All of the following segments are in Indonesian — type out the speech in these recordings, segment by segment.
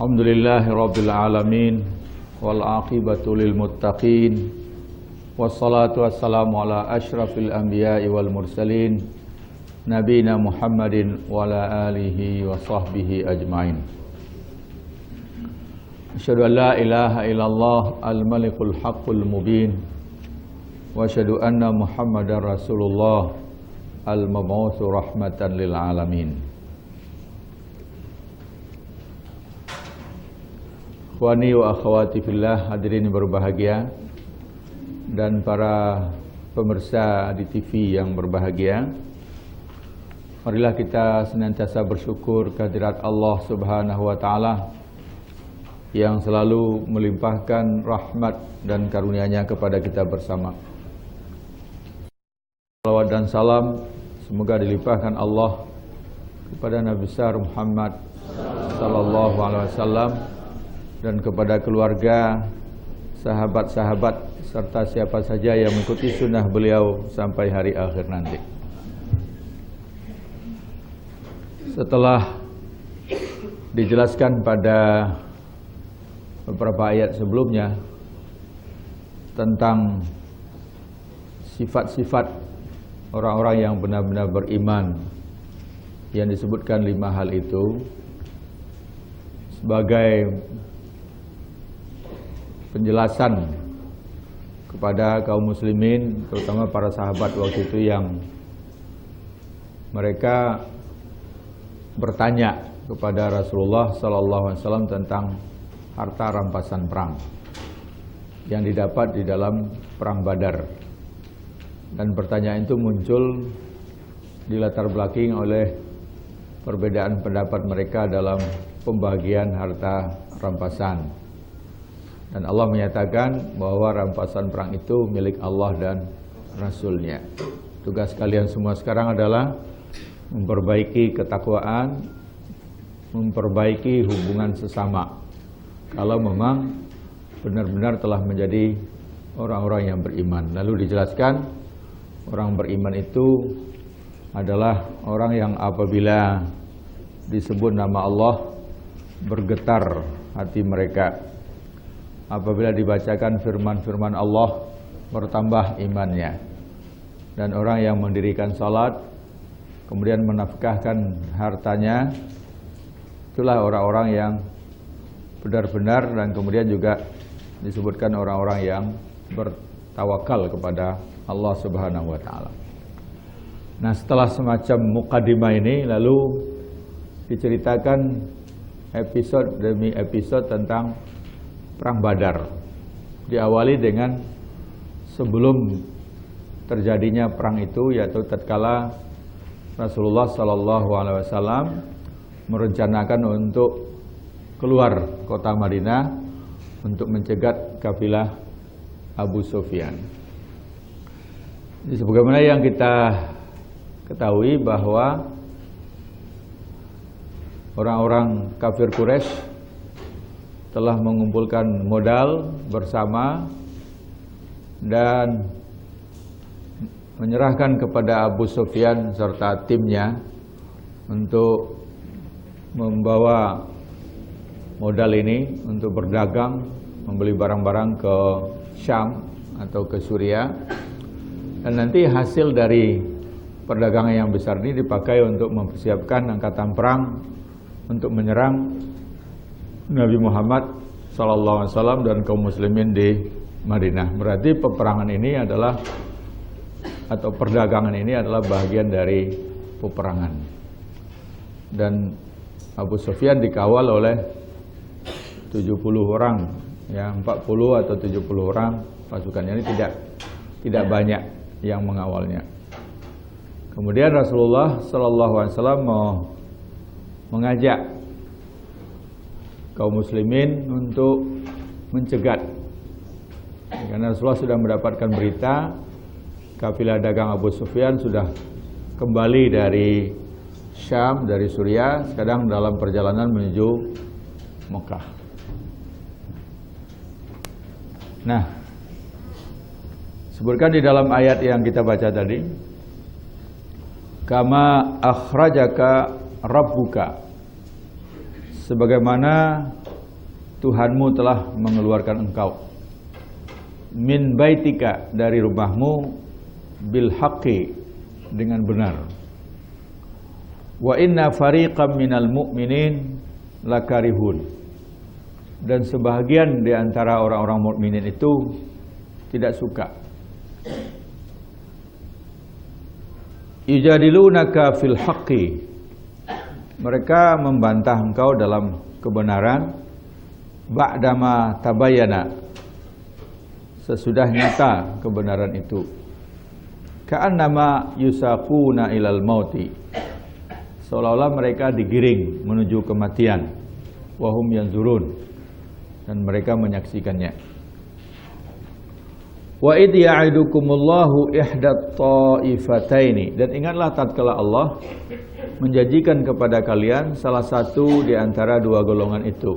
Alhamdulillahirabbil alamin wal aqibatu lil muttaqin wassalatu wassalamu ala asyrafil anbiya'i wal mursalin nabiyina Muhammadin wa ala alihi wa sahbihi ajmain. Asyhadu an la ilaha illallah al-malikul haqqul mubin wa asyhadu anna Muhammadar Rasulullah al-mab'utsu rahmatan lil alamin. Ikhwani wa akhwati fillah, hadirin berbahagia dan para pemirsa di TV yang berbahagia. Marilah kita senantiasa bersyukur kehadirat Allah Subhanahu wa taala yang selalu melimpahkan rahmat dan karunia-Nya kepada kita bersama. Salawat dan salam semoga dilimpahkan Allah kepada Nabi besar Muhammad sallallahu alaihi wasallam dan kepada keluarga, sahabat-sahabat serta siapa saja yang mengikuti sunnah beliau sampai hari akhir nanti. Setelah dijelaskan pada beberapa ayat sebelumnya tentang sifat-sifat orang-orang yang benar-benar beriman, yang disebutkan 5 hal itu sebagai penjelasan kepada kaum muslimin, terutama para sahabat waktu itu yang mereka bertanya kepada Rasulullah sallallahu alaihi wasallam tentang harta rampasan perang yang didapat di dalam perang Badar. Dan pertanyaan itu muncul dilatar belakangi oleh perbedaan pendapat mereka dalam pembagian harta rampasan. Dan Allah menyatakan bahwa rampasan perang itu milik Allah dan Rasul-Nya. Tugas kalian semua sekarang adalah memperbaiki ketakwaan, memperbaiki hubungan sesama. Kalau memang benar-benar telah menjadi orang-orang yang beriman. Lalu dijelaskan, orang beriman itu adalah orang yang apabila disebut nama Allah bergetar hati mereka. Apabila dibacakan firman-firman Allah bertambah imannya. Dan orang yang mendirikan salat kemudian menafkahkan hartanya, itulah orang-orang yang benar-benar, dan kemudian juga disebutkan orang-orang yang bertawakal kepada Allah Subhanahu wa taala. Nah, setelah semacam mukadimah ini lalu diceritakan episode demi episode tentang Perang Badar. Diawali dengan sebelum terjadinya perang itu, yaitu tatkala Rasulullah sallallahu alaihi wasallam merencanakan untuk keluar kota Madinah untuk mencegat kafilah Abu Sufyan. Sebagaimana yang kita ketahui bahwa orang-orang kafir Quraisy telah mengumpulkan modal bersama dan menyerahkan kepada Abu Sufyan serta timnya untuk membawa modal ini untuk berdagang, membeli barang-barang ke Syam atau ke Suriah, dan nanti hasil dari perdagangan yang besar ini dipakai untuk mempersiapkan angkatan perang untuk menyerang Nabi Muhammad sallallahu alaihi wasallam dan kaum muslimin di Madinah. Berarti peperangan ini adalah, atau perdagangan ini adalah bagian dari peperangan. Dan Abu Sufyan dikawal oleh 70 orang, ya 40 atau 70 orang pasukannya. Ini tidak banyak yang mengawalnya. Kemudian Rasulullah sallallahu alaihi wasallam mau mengajak kaum muslimin untuk mencegat, karena Rasulullah sudah mendapatkan berita kafilah dagang Abu Sufyan sudah kembali dari Syam, dari Suriah, sekarang dalam perjalanan menuju Mekah. Nah, sebutkan di dalam ayat yang kita baca tadi, kama akhrajaka rabbuka, sebagaimana Tuhanmu telah mengeluarkan engkau min baitika, dari rumahmu, bil haqqi, dengan benar. Wa inna fariqam minal mu'minin lakarihun, dan sebahagian di antara orang-orang mukminin itu tidak suka. Yujadilunaka fil haqqi, mereka membantah engkau dalam kebenaran, ba'dama tabayyana, sesudah nyata kebenaran itu. Ka'annama yusaquna ilal mauti, seolah-olah mereka digiring menuju kematian. Wahum yanzurun, dan mereka menyaksikannya. Wa idh ya'idukumullahu ihdat ta'ifataini, dan ingatlah tatkala Allah menjanjikan kepada kalian salah satu di antara dua golongan itu,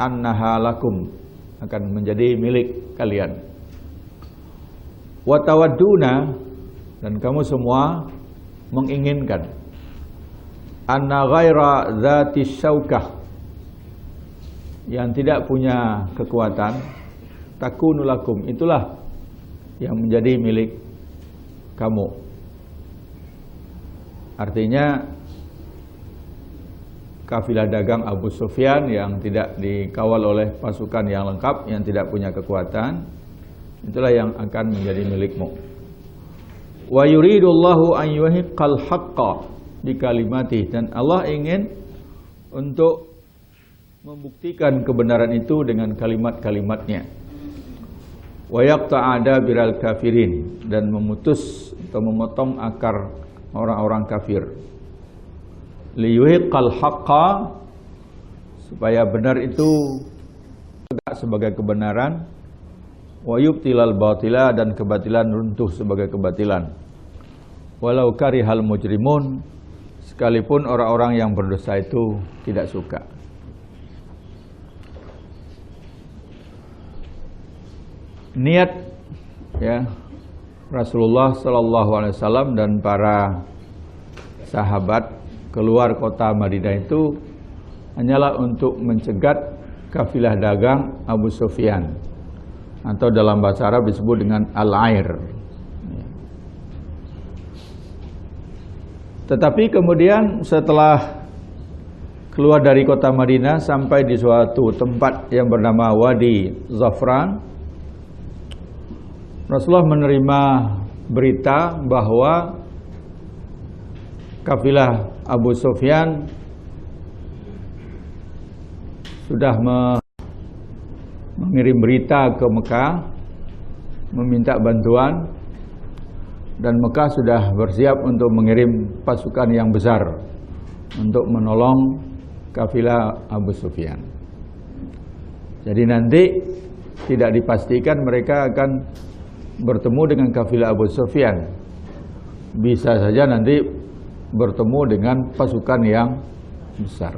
annaha lakum, akan menjadi milik kalian. Wa tawadduna, dan kamu semua menginginkan, anna ghaira dzati syaukah, yang tidak punya kekuatan, takunu lakum, itulah yang menjadi milik kamu. Artinya kafilah dagang Abu Sufyan yang tidak dikawal oleh pasukan yang lengkap, yang tidak punya kekuatan, itulah yang akan menjadi milikmu. Wa yuridullahu an yuhiqqal haqqa bi kalimatihi, dan Allah ingin untuk membuktikan kebenaran itu dengan kalimat-kalimatnya. Wa yaqta'a dabiral kafirin, dan memutus atau memotong akar orang-orang kafir. Liyuhiqqal haqqa, supaya benar itu tegak sebagai kebenaran, wa yubtilal batila, dan kebatilan runtuh sebagai kebatilan. Walau karihal mujrimun, sekalipun orang-orang yang berdosa itu tidak suka. Niat ya Rasulullah sallallahu alaihi wasallam dan para sahabat keluar kota Madinah itu hanyalah untuk mencegat kafilah dagang Abu Sufyan, atau dalam bahasa Arab disebut dengan al-air. Tetapi kemudian setelah keluar dari kota Madinah sampai di suatu tempat yang bernama Wadi Zafran, Rasulullah menerima berita bahwa kafilah Abu Sufyan sudah mengirim berita ke Mekah meminta bantuan, dan Mekah sudah bersiap untuk mengirim pasukan yang besar untuk menolong kafilah Abu Sufyan. Jadi nanti tidak dipastikan mereka akan bertemu dengan kafilah Abu Sufyan. Bisa saja nanti bertemu dengan pasukan yang besar.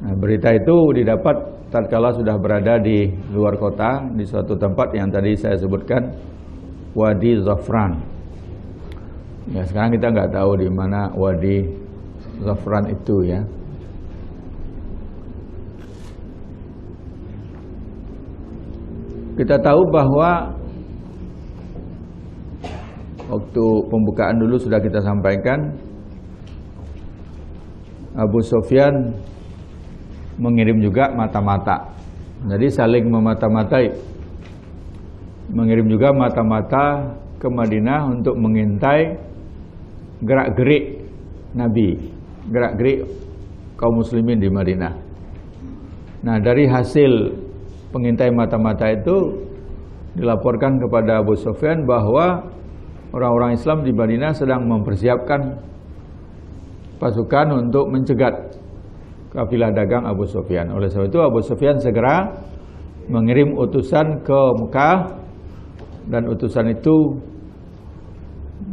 Nah, berita itu didapat tatkala sudah berada di luar kota, di suatu tempat yang tadi saya sebutkan, Wadi Zafran. Ya, sekarang kita nggak tahu di mana Wadi Zafran itu ya. Kita tahu bahwa waktu pembukaan dulu sudah kita sampaikan, Abu Sufyan mengirim juga mata-mata. Jadi saling memata-matai. Mengirim juga mata-mata ke Madinah untuk mengintai gerak-gerik Nabi, gerak-gerik kaum muslimin di Madinah. Nah, dari hasil pengintai mata-mata itu dilaporkan kepada Abu Sufyan bahwa orang-orang Islam di Madinah sedang mempersiapkan pasukan untuk mencegat kafilah dagang Abu Sufyan. Oleh sebab itu Abu Sufyan segera mengirim utusan ke Mekah, dan utusan itu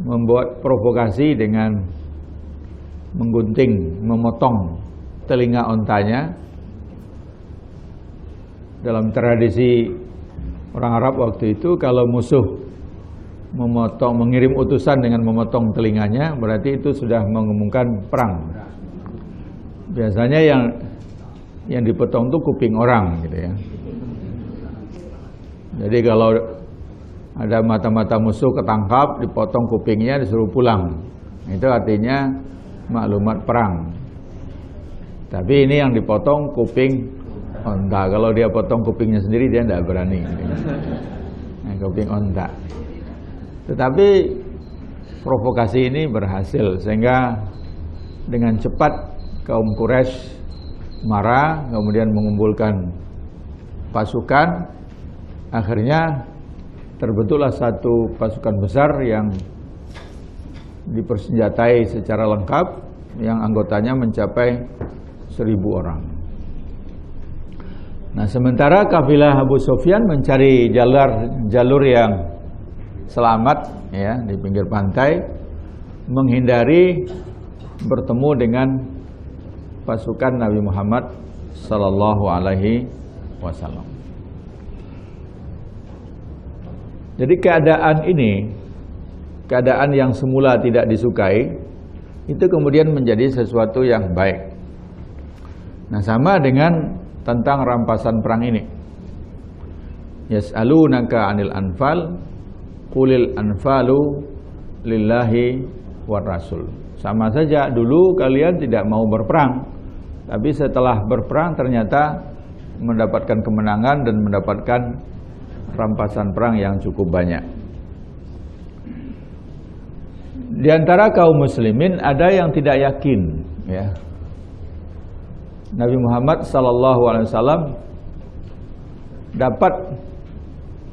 membuat provokasi dengan menggunting, memotong telinga ontanya. Dalam tradisi orang Arab waktu itu, kalau musuh mengirim utusan dengan memotong telinganya, berarti itu sudah mengumumkan perang. Biasanya yang dipotong itu kuping orang gitu ya. Jadi kalau ada mata-mata musuh ketangkap, dipotong kupingnya, disuruh pulang. Itu artinya maklumat perang. Tapi ini yang dipotong kuping onta. Kalau dia potong kupingnya sendiri dia tidak berani. Nah, kuping onta. Tetapi provokasi ini berhasil sehingga dengan cepat kaum Quraisy marah, kemudian mengumpulkan pasukan. Akhirnya terbentuklah satu pasukan besar yang dipersenjatai secara lengkap, yang anggotanya mencapai 1.000 orang. Nah, sementara kafilah Abu Sufyan mencari jalur yang selamat ya di pinggir pantai, menghindari bertemu dengan pasukan Nabi Muhammad sallallahu alaihi wasallam. Jadi keadaan yang semula tidak disukai, itu kemudian menjadi sesuatu yang baik. Nah, sama dengan tentang rampasan perang ini. Yas'alunaka 'anil anfal, qulil anfalu lillahi war rasul. Sama saja, dulu kalian tidak mau berperang, tapi setelah berperang ternyata mendapatkan kemenangan dan mendapatkan rampasan perang yang cukup banyak. Di antara kaum muslimin ada yang tidak yakin ya. Nabi Muhammad SAW dapat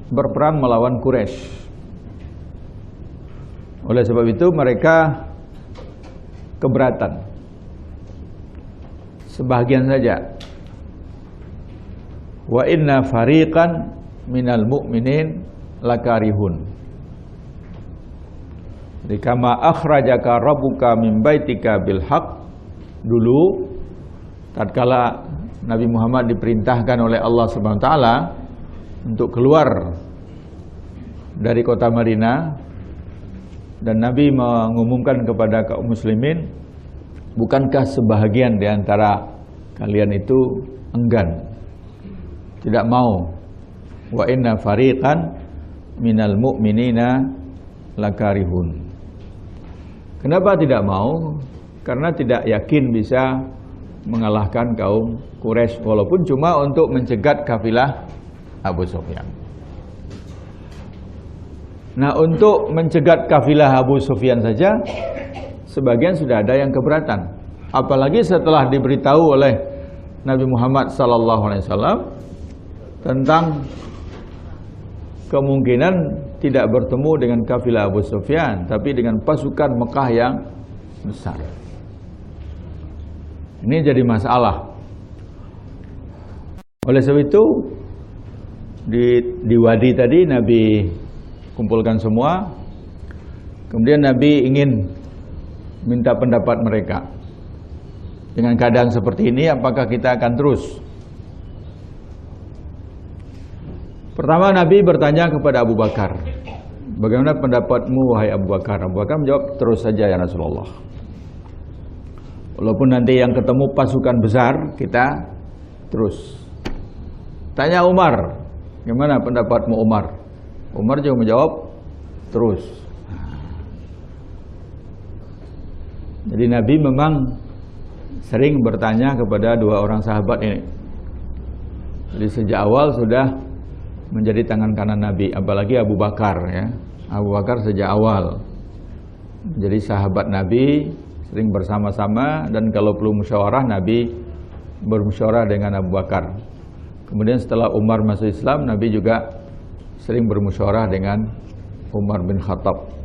berperang melawan Quraisy. Oleh sebab itu mereka keberatan. Sebagian saja. Wa inna fariqan minal mu'minin lakarihun. Jadi kama akhrajaka rabbuka min baitika bil haq. Dulu tatkala Nabi Muhammad diperintahkan oleh Allah Subhanahu wa taala untuk keluar dari kota Madinah, dan Nabi mengumumkan kepada kaum muslimin, bukankah sebahagian di antara kalian itu enggan, tidak mau? Wa inna fariqan minal mu'minina lakarihun. Kenapa tidak mau? Karena tidak yakin bisa mengalahkan kaum Quraisy, walaupun cuma untuk mencegat kafilah Abu Sufyan. Nah, untuk mencegat kafilah Abu Sufyan saja sebagian sudah ada yang keberatan. Apalagi setelah diberitahu oleh Nabi Muhammad SAW tentang kemungkinan tidak bertemu dengan kafilah Abu Sufyan, tapi dengan pasukan Mekah yang besar. Ini jadi masalah. Oleh sebab itu di Wadi tadi Nabi kumpulkan semua. Kemudian Nabi ingin minta pendapat mereka. Dengan keadaan seperti ini, apakah kita akan terus? Pertama Nabi bertanya kepada Abu Bakar, bagaimana pendapatmu wahai Abu Bakar? Abu Bakar menjawab, terus saja ya Rasulullah. Walaupun nanti yang ketemu pasukan besar, kita terus. Tanya Umar, gimana pendapatmu Umar? Umar juga menjawab, terus. Jadi Nabi memang sering bertanya kepada dua orang sahabat ini. Jadi sejak awal sudah menjadi tangan kanan Nabi, apalagi Abu Bakar ya. Abu Bakar sejak awal jadi sahabat Nabi, sering bersama-sama, dan kalau perlu musyawarah Nabi bermusyawarah dengan Abu Bakar. Kemudian setelah Umar masuk Islam, Nabi juga sering bermusyawarah dengan Umar bin Khattab.